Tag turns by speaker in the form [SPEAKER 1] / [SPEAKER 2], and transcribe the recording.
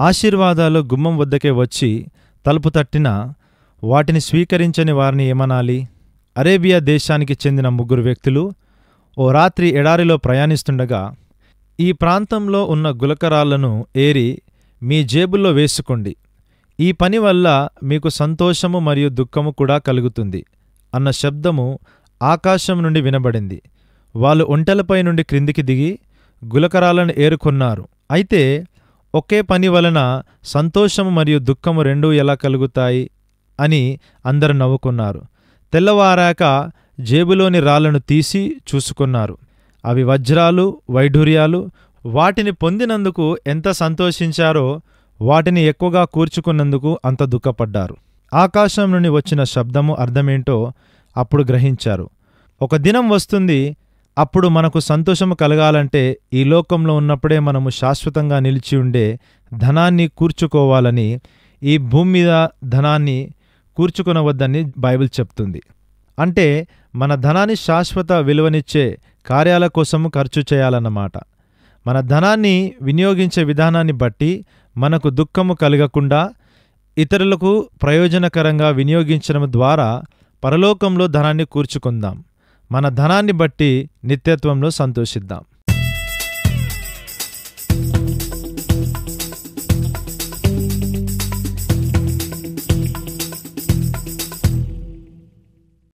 [SPEAKER 1] ఆశీర్వాదాలు గుమ్మం వద్దకే వచ్చి తలుపు తట్టినా వాటిని స్వీకరించని వారిని ఏమనాలి? అరేబియా దేశానికి చెందిన 3 వ్యక్తులు ఓ రాత్రి ఎడారిలో ప్రయాణిస్తుండగా, ఈ ప్రాంతంలో ఉన్న గులకరాళ్లను ఏరి మీ జేబుల్లో వేసుకోండి, ఈ పని వల్ల మీకు సంతోషము మరియు దుఃఖము కూడా కలుగుతుంది అన్న శబ్దము ఆకాశం నుండి వినబడింది. వాళ్ళు ఒంటెలపై నుండి క్రిందికి దిగి గులకరాలను ఏరుకొన్నారు. అయితే ఒకే పని వలన సంతోషము మరియు దుఃఖము రెండూ ఎలా కలుగుతాయి అని అందరూ నవ్వుకున్నారు. తెల్లవారాక జేబులోని రాళ్లను తీసి చూసుకున్నారు. అవి వజ్రాలు, వైఢూర్యాలు. వాటిని పొందినందుకు ఎంత సంతోషించారో వాటిని ఎక్కువగా కూర్చుకున్నందుకు అంత దుఃఖపడ్డారు. ఆకాశం నుండి వచ్చిన శబ్దము అర్థమేంటో అప్పుడు గ్రహించారు. ఒక దినం వస్తుంది, అప్పుడు మనకు సంతోషము కలగాలంటే ఈ లోకంలో ఉన్నప్పుడే మనము శాశ్వతంగా నిలిచి ఉండే ధనాన్ని కూర్చుకోవాలని, ఈ భూమి మీద ధనాన్ని కూర్చుకొనవద్దని బైబిల్ చెప్తుంది. అంటే మన ధనాన్ని శాశ్వత విలువనిచ్చే కార్యాల కోసము ఖర్చు చేయాలన్నమాట. మన ధనాన్ని వినియోగించే విధానాన్ని బట్టి మనకు దుఃఖము కలగకుండా ఇతరులకు ప్రయోజనకరంగా వినియోగించడం ద్వారా పరలోకంలో ధనాన్ని కూర్చుకుందాం. మన ధనాన్ని బట్టి నిత్యత్వంలో సంతోషిద్దాం.